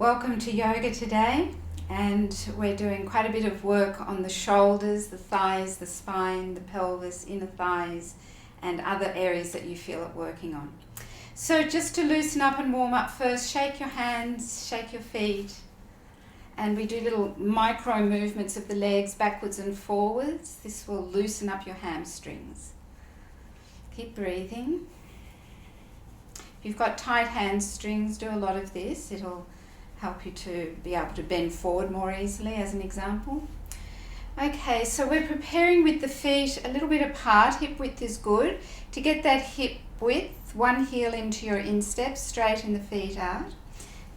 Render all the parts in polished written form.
Welcome to yoga today, and we're doing quite a bit of work on the shoulders, the thighs, the spine, the pelvis, inner thighs, and other areas that you feel it working on. So just to loosen up and warm up first, shake your hands, shake your feet, and we do little micro movements of the legs backwards and forwards. This will loosen up your hamstrings. Keep breathing. If you've got tight hamstrings, do a lot of this. It'll help you to be able to bend forward more easily, as an example. Okay, so we're preparing with the feet a little bit apart. Hip width is good. To get that hip width, one heel into your instep, straighten the feet out.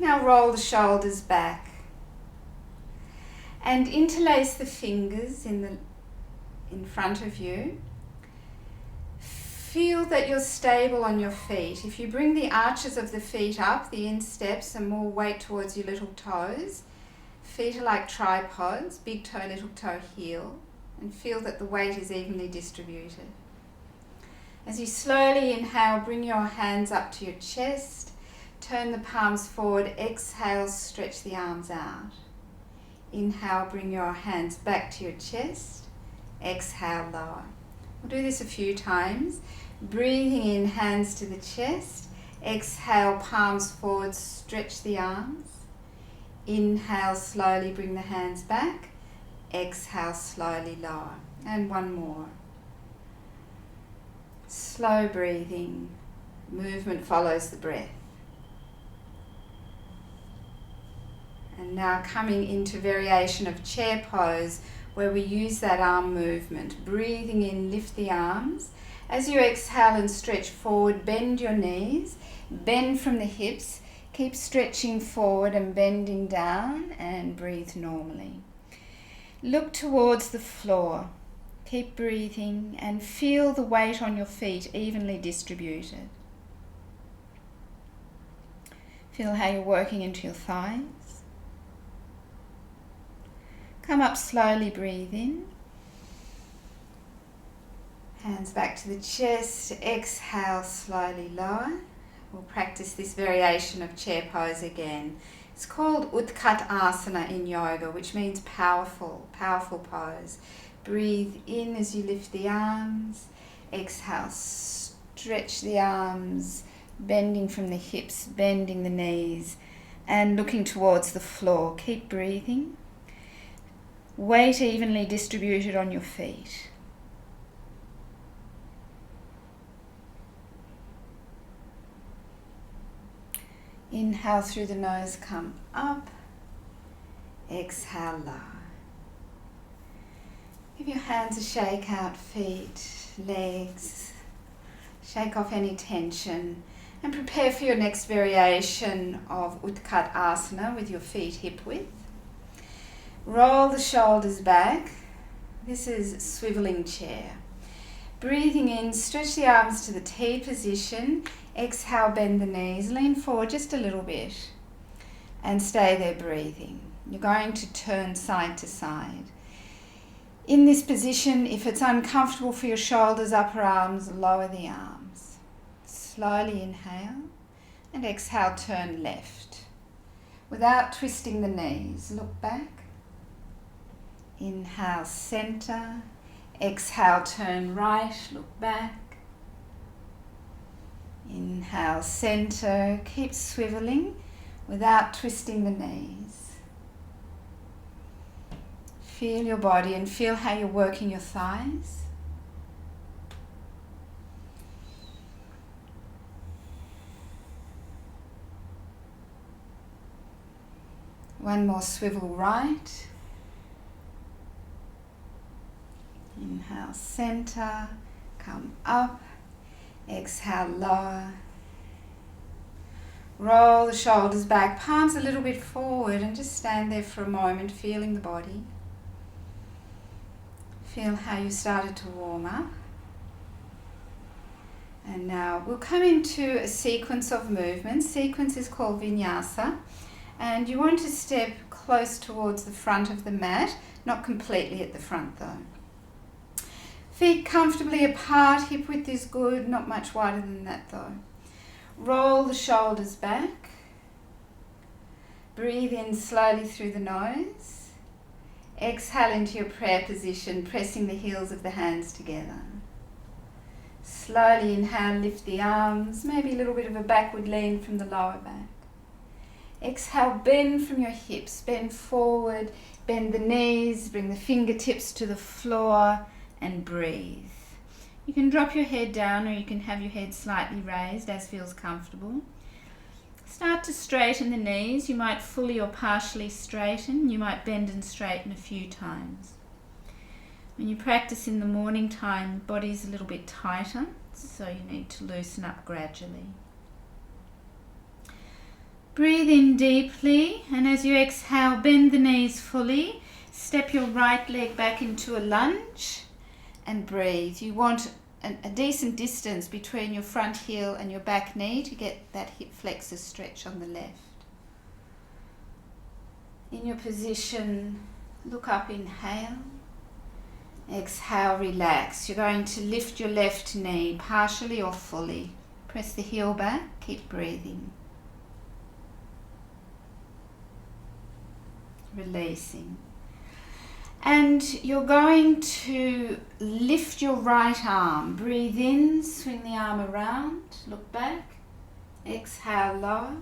Now roll the shoulders back and interlace the fingers in front of you. Feel that you're stable on your feet. If you bring the arches of the feet up, the insteps, and more weight towards your little toes, feet are like tripods, big toe, little toe, heel, and feel that the weight is evenly distributed. As you slowly inhale, bring your hands up to your chest, turn the palms forward, exhale, stretch the arms out. Inhale, bring your hands back to your chest, exhale, lower. We'll do this a few times. Breathing in, hands to the chest. Exhale, palms forward, stretch the arms. Inhale, slowly bring the hands back. Exhale, slowly lower. And one more. Slow breathing. Movement follows the breath. And now coming into variation of chair pose, where we use that arm movement. Breathing in, lift the arms. As you exhale and stretch forward, bend your knees, bend from the hips, keep stretching forward and bending down, and breathe normally. Look towards the floor. Keep breathing and feel the weight on your feet evenly distributed. Feel how you're working into your thighs. Come up slowly, breathe in. Hands back to the chest, exhale, slowly lower. We'll practice this variation of chair pose again. It's called Utkat Asana in yoga, which means powerful pose. Breathe in as you lift the arms. Exhale, stretch the arms, bending from the hips, bending the knees, and looking towards the floor. Keep breathing. Weight evenly distributed on your feet. Inhale through the nose, come up. Exhale, lower. Give your hands a shake out, feet, legs. Shake off any tension and prepare for your next variation of Utkat Asana with your feet hip width. Roll the shoulders back. This is swiveling chair. Breathing in, stretch the arms to the T position. Exhale, bend the knees, lean forward just a little bit and stay there breathing. You're going to turn side to side. In this position, if it's uncomfortable for your shoulders, upper arms, lower the arms. Slowly inhale and exhale, turn left. Without twisting the knees, look back. Inhale, center. Exhale, turn right, look back. Inhale, center. Keep swiveling without twisting the knees. Feel your body and feel how you're working your thighs. One more swivel right. Inhale, center, come up, exhale, lower. Roll the shoulders back, palms a little bit forward, and just stand there for a moment, feeling the body. Feel how you started to warm up. And now we'll come into a sequence of movements. Sequence is called vinyasa, and you want to step close towards the front of the mat, not completely at the front though. Feet comfortably apart, hip width is good, not much wider than that though. Roll the shoulders back. Breathe in slowly through the nose. Exhale into your prayer position, pressing the heels of the hands together. Slowly inhale, lift the arms, maybe a little bit of a backward lean from the lower back. Exhale, bend from your hips, bend forward, bend the knees, bring the fingertips to the floor and breathe. You can drop your head down or you can have your head slightly raised as feels comfortable. Start to straighten the knees. You might fully or partially straighten. You might bend and straighten a few times. When you practice in the morning time, the body's a little bit tighter, so you need to loosen up gradually. Breathe in deeply, and as you exhale, bend the knees fully. Step your right leg back into a lunge and breathe. You want a decent distance between your front heel and your back knee to get that hip flexor stretch on the left. In your position, look up, inhale. Exhale, relax. You're going to lift your left knee, partially or fully. Press the heel back, keep breathing. Releasing. And you're going to lift your right arm. Breathe in, swing the arm around, look back. Exhale, lower.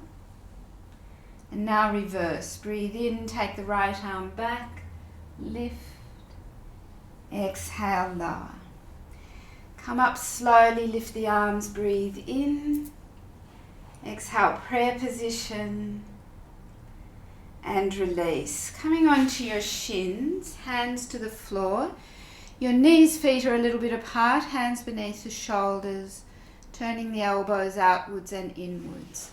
And now reverse. Breathe in, take the right arm back, lift. Exhale, lower. Come up slowly, lift the arms, breathe in. Exhale, prayer position. And release. Coming onto your shins, hands to the floor. Your knees, feet are a little bit apart, hands beneath the shoulders, turning the elbows outwards and inwards.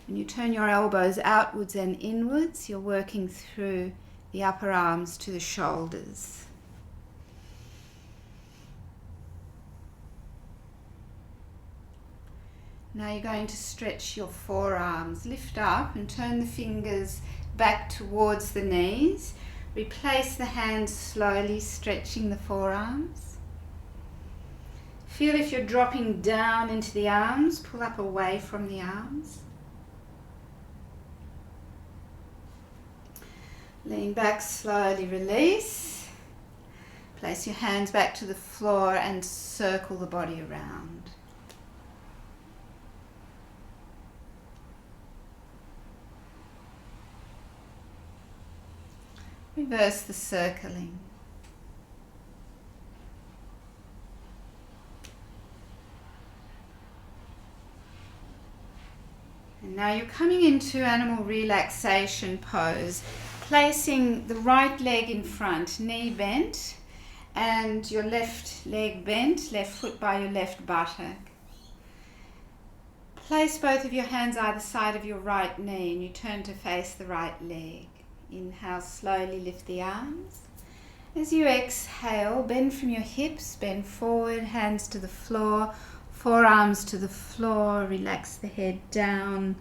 When you turn your elbows outwards and inwards, you're working through the upper arms to the shoulders. Now you're going to stretch your forearms. Lift up and turn the fingers back towards the knees. Replace the hands slowly, stretching the forearms. Feel if you're dropping down into the arms, pull up away from the arms. Lean back slowly, release. Place your hands back to the floor and circle the body around. Reverse the circling. And now you're coming into animal relaxation pose, placing the right leg in front, knee bent, and your left leg bent, left foot by your left buttock. Place both of your hands either side of your right knee and you turn to face the right leg. Inhale, slowly lift the arms. As you exhale, bend from your hips, bend forward, hands to the floor, forearms to the floor, relax the head down,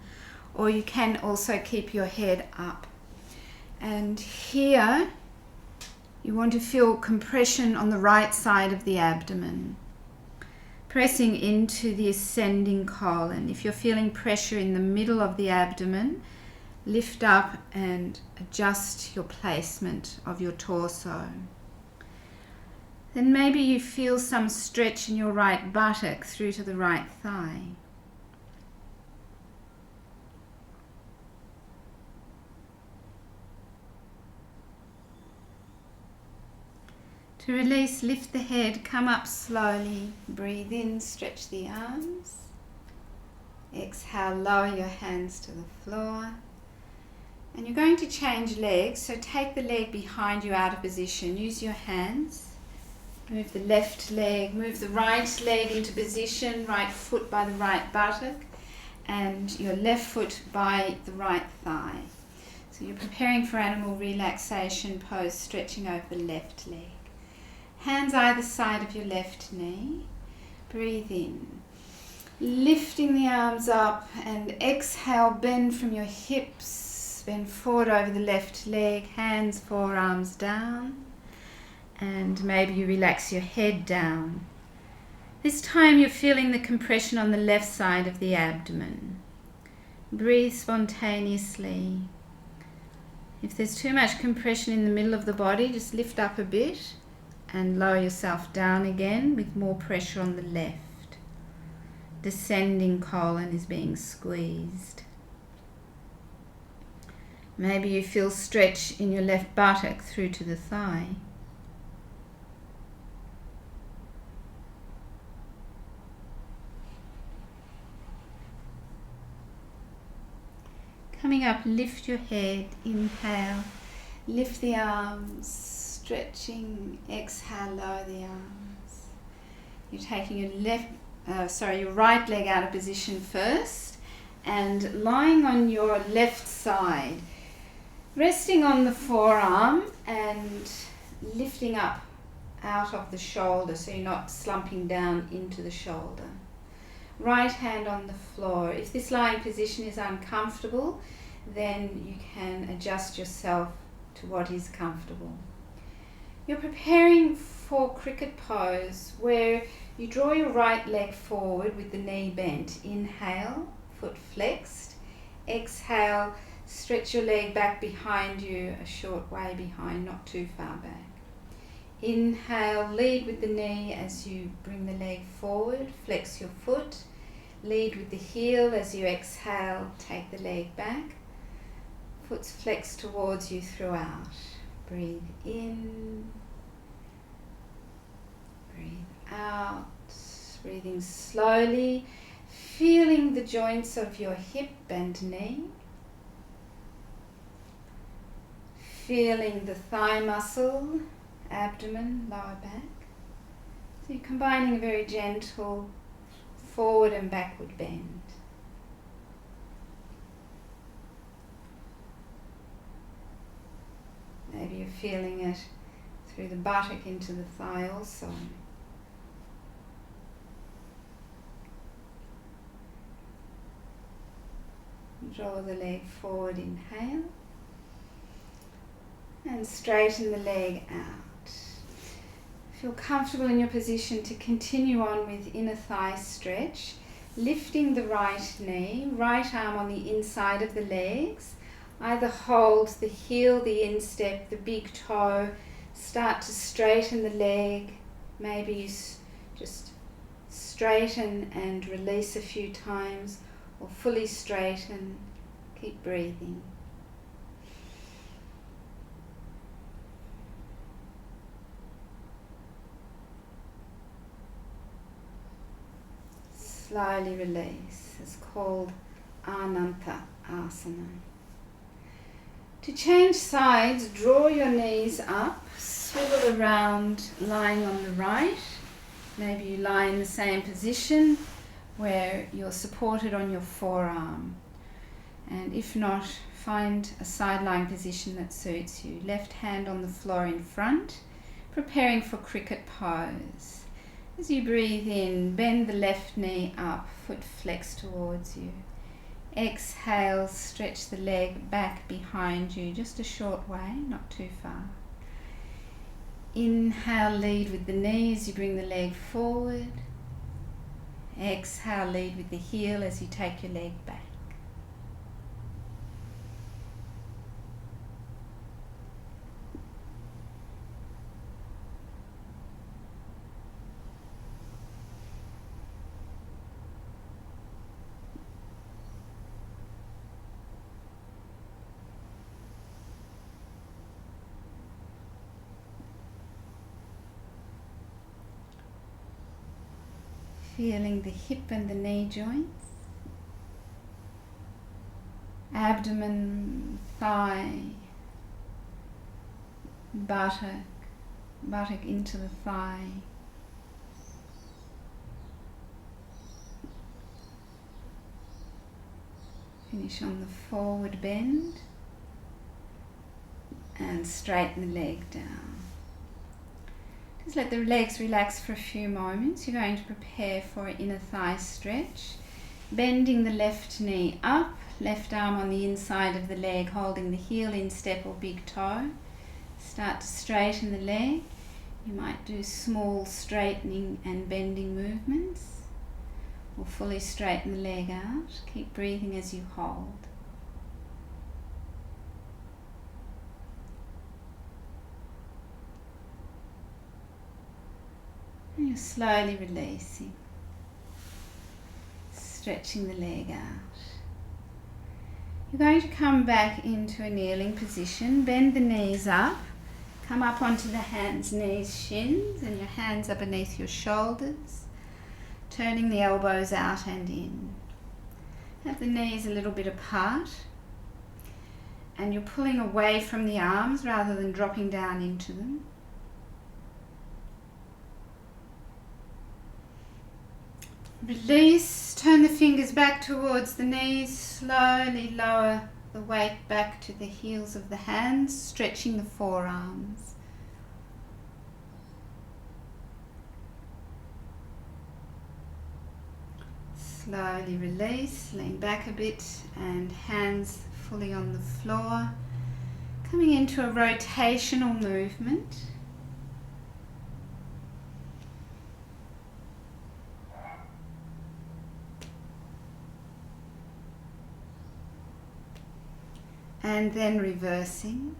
or you can also keep your head up. And here, you want to feel compression on the right side of the abdomen, pressing into the ascending colon. If you're feeling pressure in the middle of the abdomen, lift up and adjust your placement of your torso. Then maybe you feel some stretch in your right buttock through to the right thigh. To release, lift the head, come up slowly, breathe in, stretch the arms. Exhale, lower your hands to the floor. And you're going to change legs, so take the leg behind you out of position. Use your hands. Move the left leg, move the right leg into position, right foot by the right buttock, and your left foot by the right thigh. So you're preparing for animal relaxation pose, stretching over the left leg. Hands either side of your left knee. Breathe in. Lifting the arms up and exhale, bend from your hips. Bend forward over the left leg, hands, forearms down, and maybe you relax your head down. This time you're feeling the compression on the left side of the abdomen. Breathe spontaneously. If there's too much compression in the middle of the body, just lift up a bit and lower yourself down again with more pressure on the left. Descending colon is being squeezed. Maybe you feel stretch in your left buttock through to the thigh. Coming up, lift your head, inhale, lift the arms, stretching, exhale, lower the arms. You're taking your right leg out of position first and lying on your left side, resting on the forearm and lifting up out of the shoulder so you're not slumping down into the shoulder. Right hand on the floor. If this lying position is uncomfortable, then you can adjust yourself to what is comfortable. You're preparing for cricket pose where you draw your right leg forward with the knee bent. Inhale, foot flexed. Exhale, stretch your leg back behind you, a short way behind, not too far back. Inhale, lead with the knee as you bring the leg forward, flex your foot. Lead with the heel as you exhale, take the leg back. Foot's flexed towards you throughout. Breathe in, breathe out, breathing slowly, feeling the joints of your hip and knee. Feeling the thigh muscle, abdomen, lower back. So you're combining a very gentle forward and backward bend. Maybe you're feeling it through the buttock into the thigh also. Draw the leg forward, inhale. And straighten the leg out. Feel comfortable in your position to continue on with inner thigh stretch, lifting the right knee, right arm on the inside of the legs. Either hold the heel, the instep, the big toe, start to straighten the leg. Maybe you just straighten and release a few times, or fully straighten. Keep breathing. Slowly release. It's called Ananta Asana. To change sides, draw your knees up, swivel around, lying on the right. Maybe you lie in the same position where you're supported on your forearm. And if not, find a side lying position that suits you. Left hand on the floor in front, preparing for cricket pose. As you breathe in, bend the left knee up, foot flexed towards you. Exhale, stretch the leg back behind you, just a short way, not too far. Inhale, lead with the knees, you bring the leg forward. Exhale, lead with the heel as you take your leg back. Feeling the hip and the knee joints, abdomen, thigh, buttock into the thigh. Finish on the forward bend and straighten the leg down. Just let the legs relax for a few moments. You're going to prepare for inner thigh stretch. Bending the left knee up, left arm on the inside of the leg, holding the heel instep or big toe. Start to straighten the leg. You might do small straightening and bending movements, or fully straighten the leg out. Keep breathing as you hold. slowly releasing. Stretching the leg out. You're going to come back into a kneeling position. Bend the knees up. Come up onto the hands, knees, shins, and your hands are beneath your shoulders. Turning the elbows out and in. Have the knees a little bit apart. And you're pulling away from the arms rather than dropping down into them. Release, turn the fingers back towards the knees, slowly lower the weight back to the heels of the hands, stretching the forearms. Slowly release, lean back a bit and hands fully on the floor. Coming into a rotational movement. And then reversing.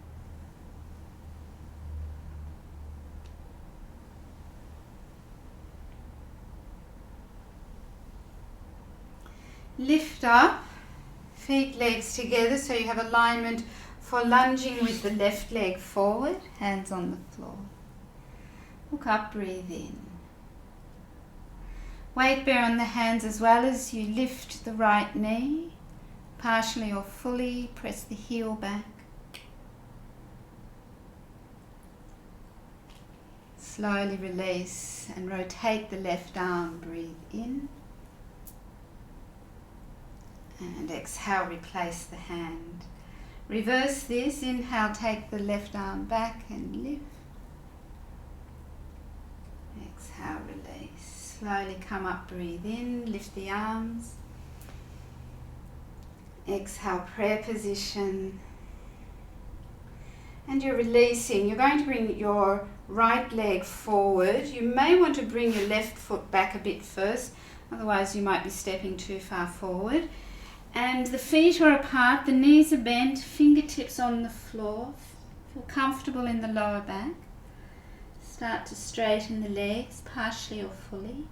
Lift up, feet, legs together so you have alignment for lunging with the left leg forward, hands on the floor. Look up, breathe in. Weight bear on the hands as well as you lift the right knee. Partially or fully, press the heel back. Slowly release and rotate the left arm, breathe in. And exhale, replace the hand. Reverse this, inhale, take the left arm back and lift. Exhale, release. Slowly come up, breathe in, lift the arms. Exhale, prayer position. And you're releasing. You're going to bring your right leg forward. You may want to bring your left foot back a bit first, otherwise you might be stepping too far forward. And the feet are apart, the knees are bent, fingertips on the floor. Feel comfortable in the lower back. Start to straighten the legs, partially or fully.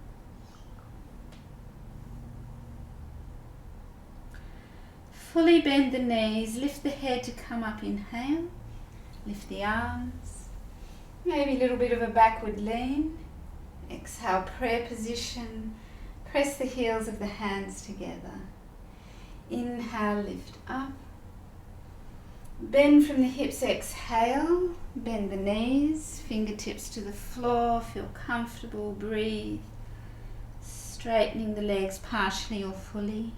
Fully bend the knees, lift the head to come up, inhale, lift the arms, maybe a little bit of a backward lean, exhale, prayer position, press the heels of the hands together, inhale, lift up, bend from the hips, exhale, bend the knees, fingertips to the floor, feel comfortable, breathe, straightening the legs partially or fully.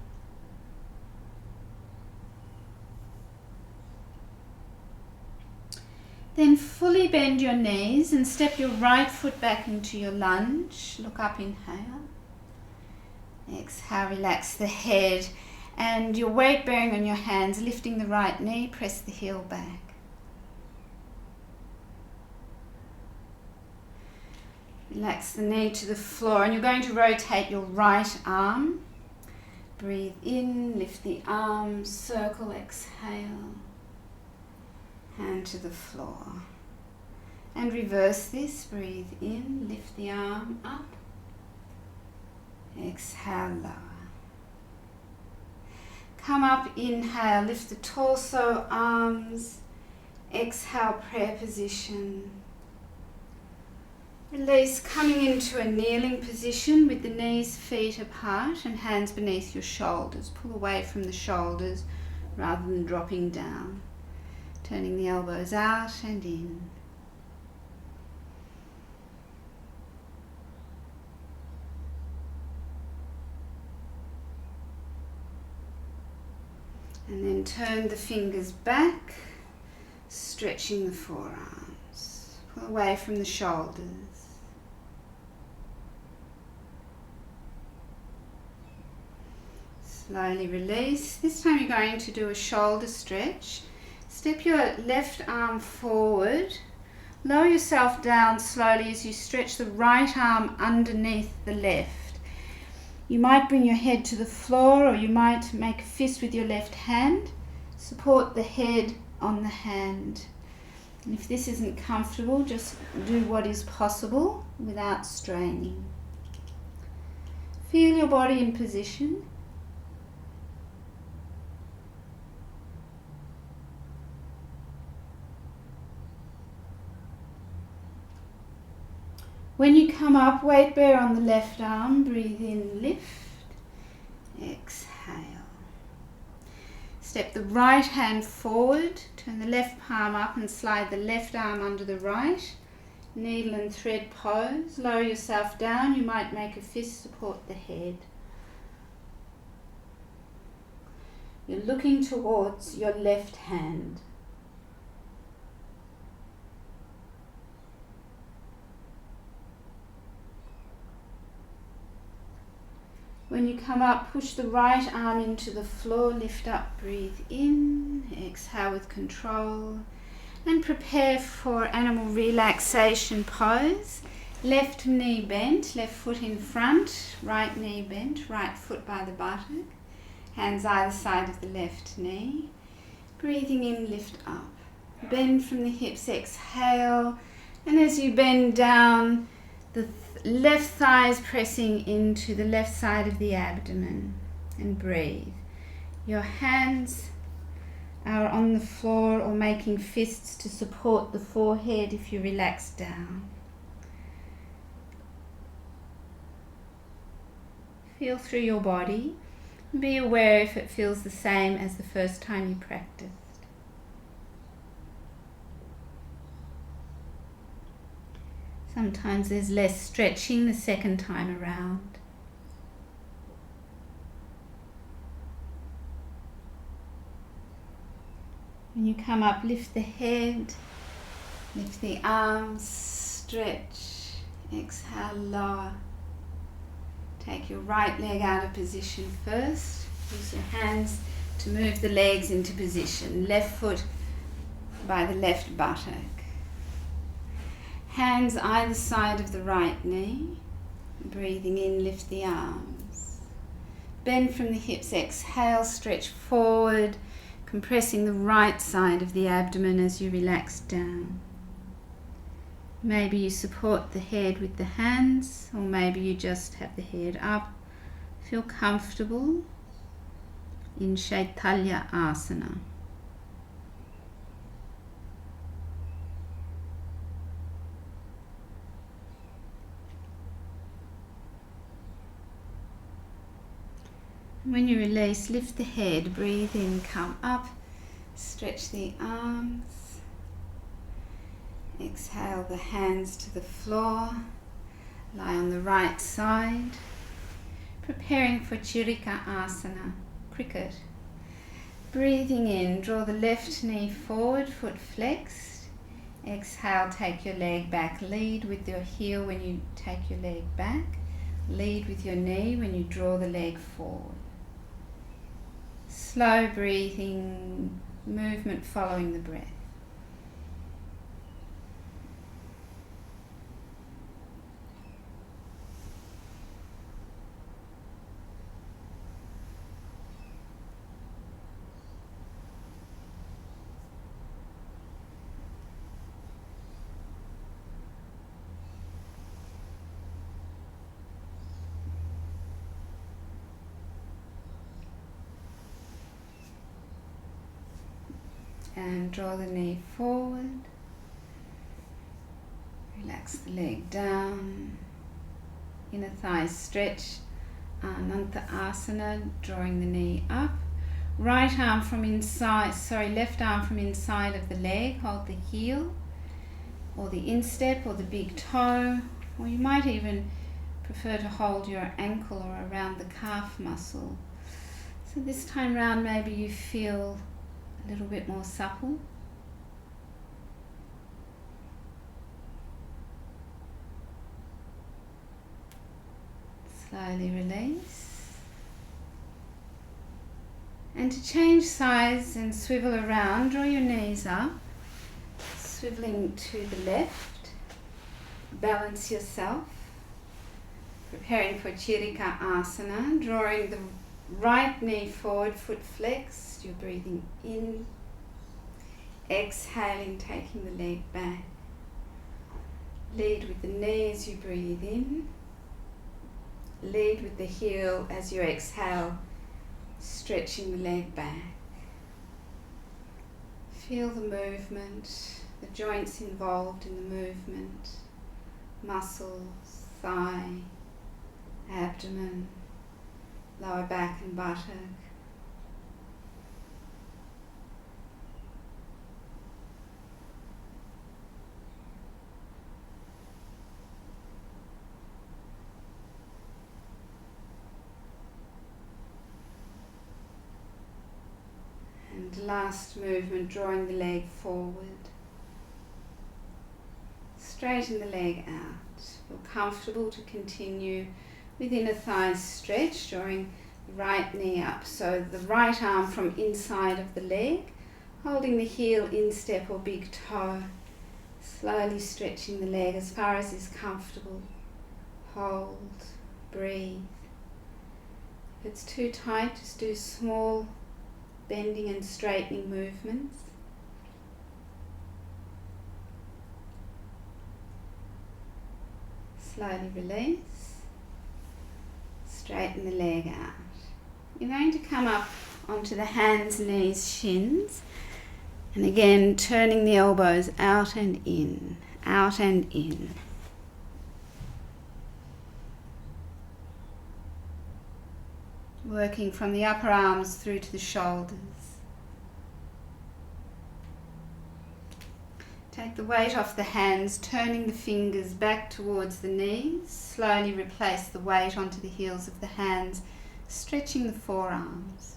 Then fully bend your knees and step your right foot back into your lunge. Look up, inhale. Exhale, relax the head and your weight bearing on your hands, lifting the right knee, press the heel back. Relax the knee to the floor and you're going to rotate your right arm. Breathe in, lift the arm, circle, exhale. Hand to the floor. And reverse this, breathe in, lift the arm up. Exhale, lower. Come up, inhale, lift the torso, arms. Exhale, prayer position. Release, coming into a kneeling position with the knees, feet apart and hands beneath your shoulders. Pull away from the shoulders rather than dropping down. Turning the elbows out and in. And then turn the fingers back, stretching the forearms. Pull away from the shoulders. Slowly release. This time you're going to do a shoulder stretch. Step your left arm forward. Lower yourself down slowly as you stretch the right arm underneath the left. You might bring your head to the floor or you might make a fist with your left hand. Support the head on the hand. And if this isn't comfortable, just do what is possible without straining. Feel your body in position. When you come up, weight bear on the left arm, breathe in, lift, exhale. Step the right hand forward, turn the left palm up and slide the left arm under the right. Needle and thread pose. Lower yourself down, you might make a fist support the head. You're looking towards your left hand. When you come up, push the right arm into the floor, lift up, breathe in, exhale with control, and prepare for animal relaxation pose. Left knee bent, left foot in front, right knee bent, right foot by the buttock, hands either side of the left knee. Breathing in, lift up. Bend from the hips, exhale, and as you bend down, the left thigh is pressing into the left side of the abdomen, and breathe. Your hands are on the floor or making fists to support the forehead if you relax down. Feel through your body. Be aware if it feels the same as the first time you practiced. Sometimes there's less stretching the second time around. When you come up, lift the head, lift the arms, stretch, exhale, lower. Take your right leg out of position first. Use your hands to move the legs into position. Left foot by the left buttock. Hands either side of the right knee. Breathing in, lift the arms. Bend from the hips, exhale, stretch forward, compressing the right side of the abdomen as you relax down. Maybe you support the head with the hands, or maybe you just have the head up. Feel comfortable in Shaitanya asana. When you release, lift the head, breathe in, come up, stretch the arms, exhale the hands to the floor, lie on the right side, preparing for Chirika asana, cricket. Breathing in, draw the left knee forward, foot flexed, exhale, take your leg back, lead with your heel when you take your leg back, lead with your knee when you draw the leg forward. Slow breathing, movement following the breath. And draw the knee forward, relax the leg down, inner thighs stretch, Ananta asana, drawing the knee up, right arm from inside, left arm from inside of the leg, hold the heel or the instep or the big toe, or you might even prefer to hold your ankle or around the calf muscle. So this time round maybe you feel a little bit more supple. Slowly release. And to change sides and swivel around, draw your knees up, swiveling to the left. Balance yourself. Preparing for Chirika asana, drawing the right knee forward, foot flexed. You're breathing in, Exhaling, taking the leg back. Lead with the knee as you breathe in. Lead with the heel as you exhale, stretching the leg back. Feel the movement, the joints involved in the movement, muscles, thigh, abdomen, lower back and buttock. And last movement, drawing the leg forward. Straighten the leg out. Feel comfortable to continue with inner thigh stretch, drawing the right knee up. So the right arm from inside of the leg, holding the heel instep or big toe. Slowly stretching the leg as far as is comfortable. Hold, breathe. If it's too tight, just do small bending and straightening movements. Slowly release. Straighten the leg out. You're going to come up onto the hands, knees, shins. And again, turning the elbows out and in, out and in. Working from the upper arms through to the shoulders. Take the weight off the hands, turning the fingers back towards the knees. Slowly replace the weight onto the heels of the hands, stretching the forearms.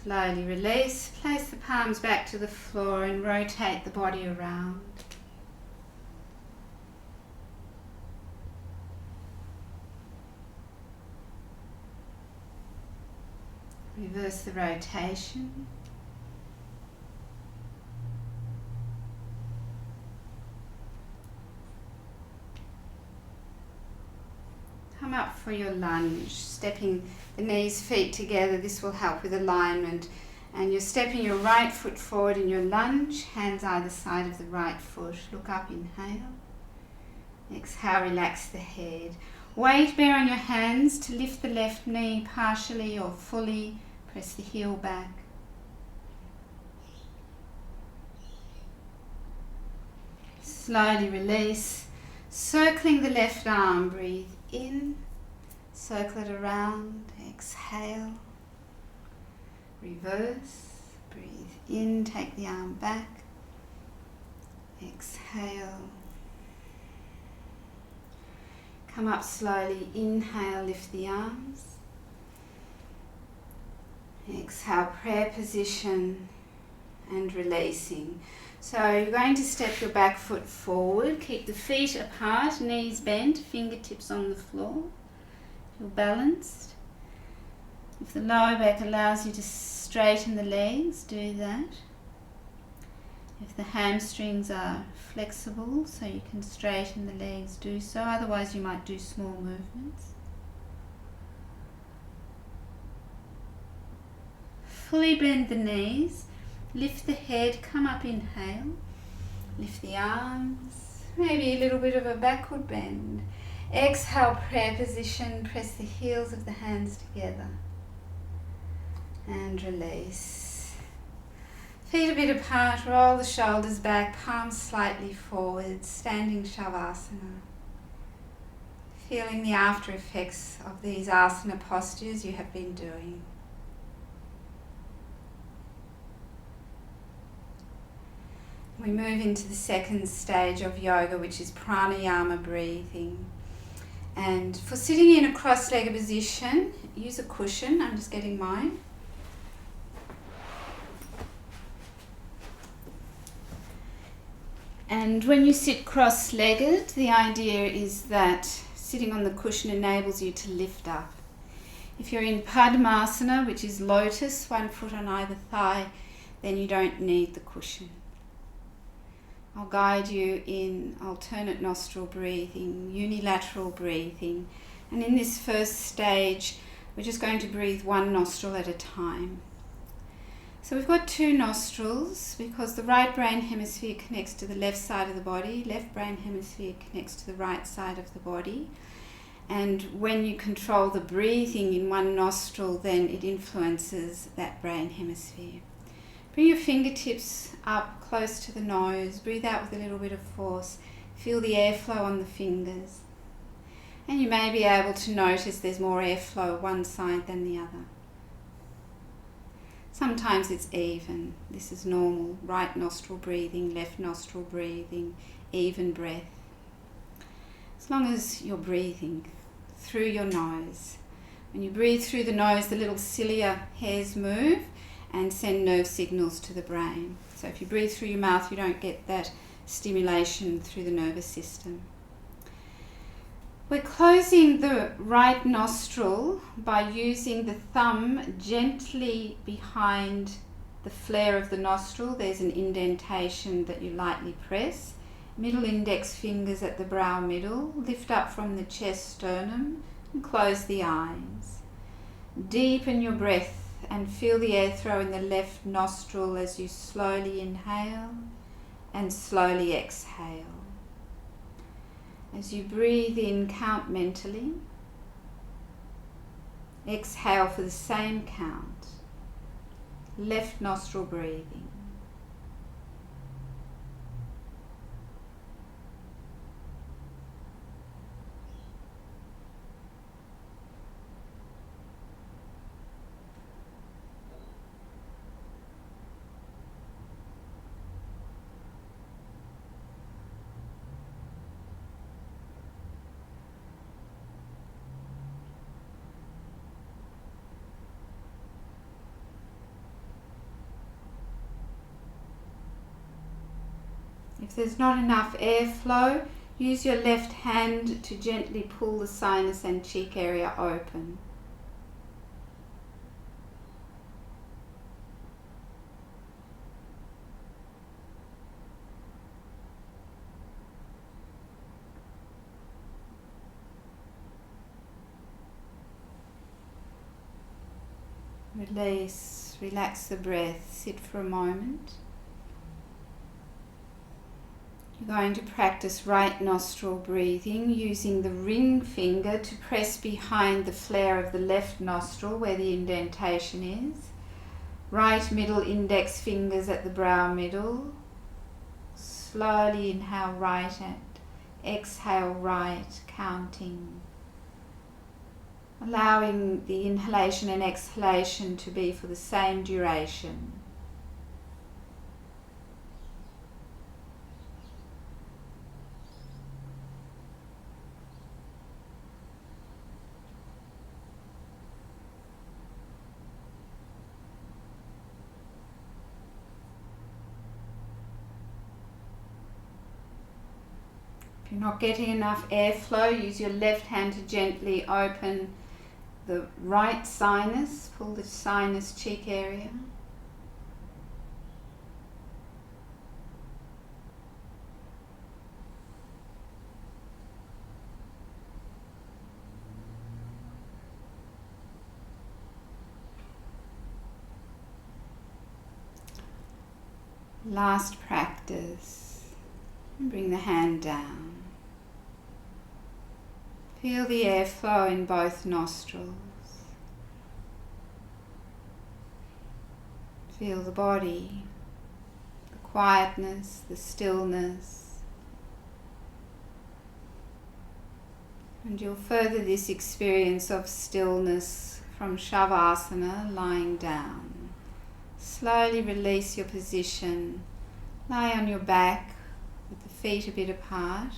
Slowly release, place the palms back to the floor and rotate the body around. Reverse the rotation. Come up for your lunge, stepping the knees, feet together. This will help with alignment. And you're stepping your right foot forward in your lunge, hands either side of the right foot. Look up, inhale. Exhale, relax the head. Weight bear on your hands to lift the left knee partially or fully. Press the heel back. Slowly release. Circling the left arm, breathe in. Circle it around. Exhale. Reverse. Breathe in. Take the arm back. Exhale. Come up slowly. Inhale, lift the arms. Exhale, prayer position and releasing. So you're going to step your back foot forward. Keep the feet apart, knees bent, fingertips on the floor. Feel balanced. If the lower back allows you to straighten the legs, do that. If the hamstrings are flexible so you can straighten the legs, do so. Otherwise you might do small movements. Fully bend the knees, lift the head, come up, inhale, lift the arms, maybe a little bit of a backward bend. Exhale, prayer position, press the heels of the hands together and release. Feet a bit apart, roll the shoulders back, palms slightly forward, standing shavasana. Feeling the after effects of these asana postures you have been doing. We move into the second stage of yoga, which is pranayama breathing. And for sitting in a cross-legged position, use a cushion. I'm just getting mine. And when you sit cross-legged, the idea is that sitting on the cushion enables you to lift up. If you're in Padmasana, which is lotus, one foot on either thigh, then you don't need the cushion. I'll guide you in alternate nostril breathing, unilateral breathing. And in this first stage, We're just going to breathe one nostril at a time. So we've got two nostrils because the right brain hemisphere connects to the left side of the body, left brain hemisphere connects to the right side of the body. And when you control the breathing in one nostril, then it influences that brain hemisphere. Bring your fingertips up close to the nose, breathe out with a little bit of force, feel the airflow on the fingers. And you may be able to notice there's more airflow one side than the other. Sometimes it's even. This is normal. Right nostril breathing, left nostril breathing, even breath. As long as you're breathing through your nose. When you breathe through the nose, the little cilia hairs move and send nerve signals to the brain. So if you breathe through your mouth, you don't get that stimulation through the nervous system. We're closing the right nostril by using the thumb gently behind the flare of the nostril. There's an indentation that you lightly press. Middle index fingers at the brow middle. Lift up from the chest sternum and close the eyes. Deepen your breath and feel the airflow in the left nostril as you slowly inhale and slowly exhale. As you breathe in, count mentally. Exhale for the same count. Left nostril breathing. If there's not enough airflow, use your left hand to gently pull the sinus and cheek area open. Release, relax the breath, sit for a moment. You're going to practice right nostril breathing using the ring finger to press behind the flare of the left nostril where the indentation is. Right middle index fingers at the brow middle. Slowly inhale right and exhale right, counting. Allowing the inhalation and exhalation to be for the same duration. If you're not getting enough airflow, use your left hand to gently open the right sinus, pull the sinus cheek area. Last practice. And bring the hand down. Feel the airflow in both nostrils. Feel the body, the quietness, the stillness. And you'll further this experience of stillness from shavasana, lying down. Slowly release your position. Lie on your back with the feet a bit apart.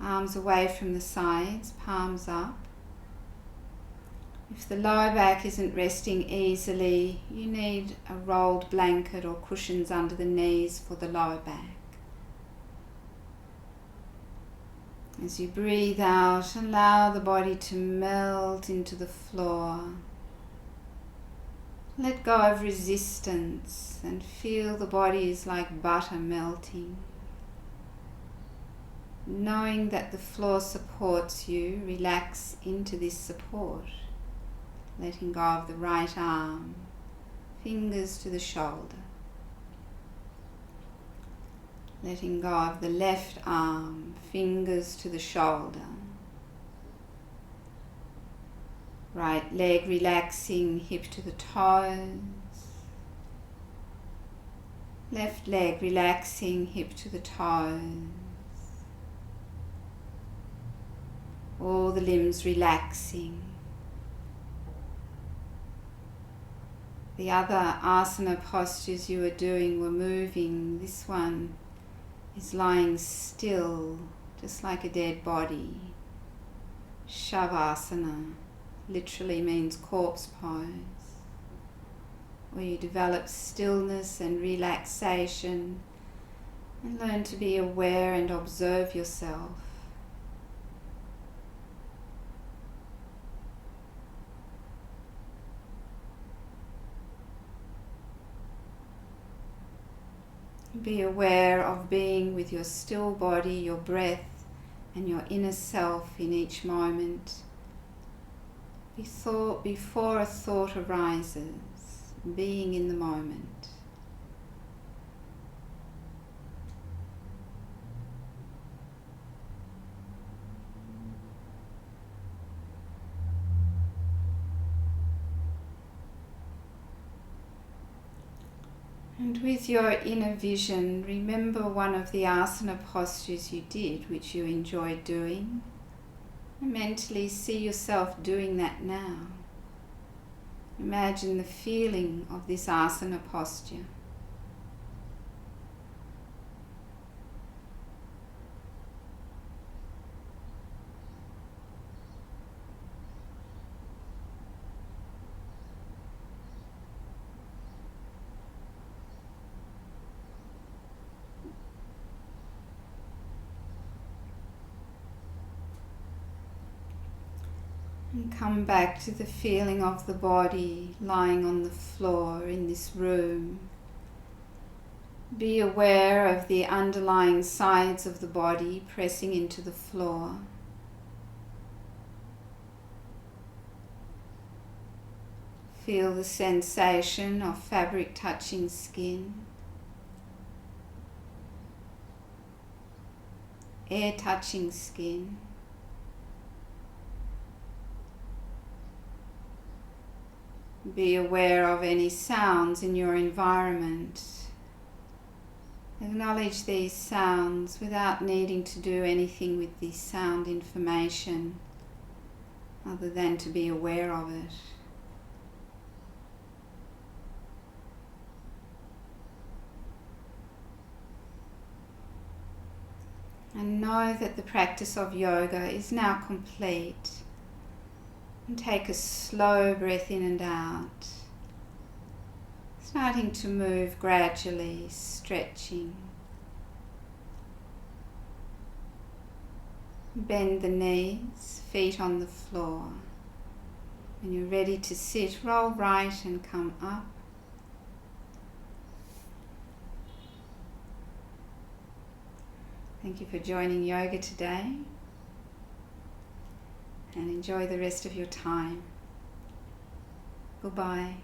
Arms away from the sides, palms up. If the lower back isn't resting easily, you need a rolled blanket or cushions under the knees for the lower back. As you breathe out, allow the body to melt into the floor. Let go of resistance and feel the body is like butter melting. Knowing that the floor supports you, relax into this support. letting go of the right arm, fingers to the shoulder. Letting go of the left arm, fingers to the shoulder. Right leg relaxing, hip to the toes. Left leg relaxing, hip to the toes. All the limbs relaxing. The other asana postures you were doing were moving. This one is lying still, just like a dead body. Shavasana literally means corpse pose, where you develop stillness and relaxation and learn to be aware and observe yourself. Be aware of being with your still body, your breath, and your inner self in each moment. Before a thought arises, being in the moment. And with your inner vision, remember one of the asana postures you did, which you enjoyed doing, and mentally see yourself doing that now. Imagine the feeling of this asana posture. And come back to the feeling of the body lying on the floor in this room. Be aware of the underlying sides of the body pressing into the floor. Feel the sensation of fabric touching skin, air touching skin. Be aware of any sounds in your environment. Acknowledge these sounds without needing to do anything with the sound information other than to be aware of it. And know that the practice of yoga is now complete. And take a slow breath in and out, starting to move gradually, stretching. Bend the knees, feet on the floor. When you're ready to sit, roll right and come up. Thank you for joining yoga today. And enjoy the rest of your time. Goodbye.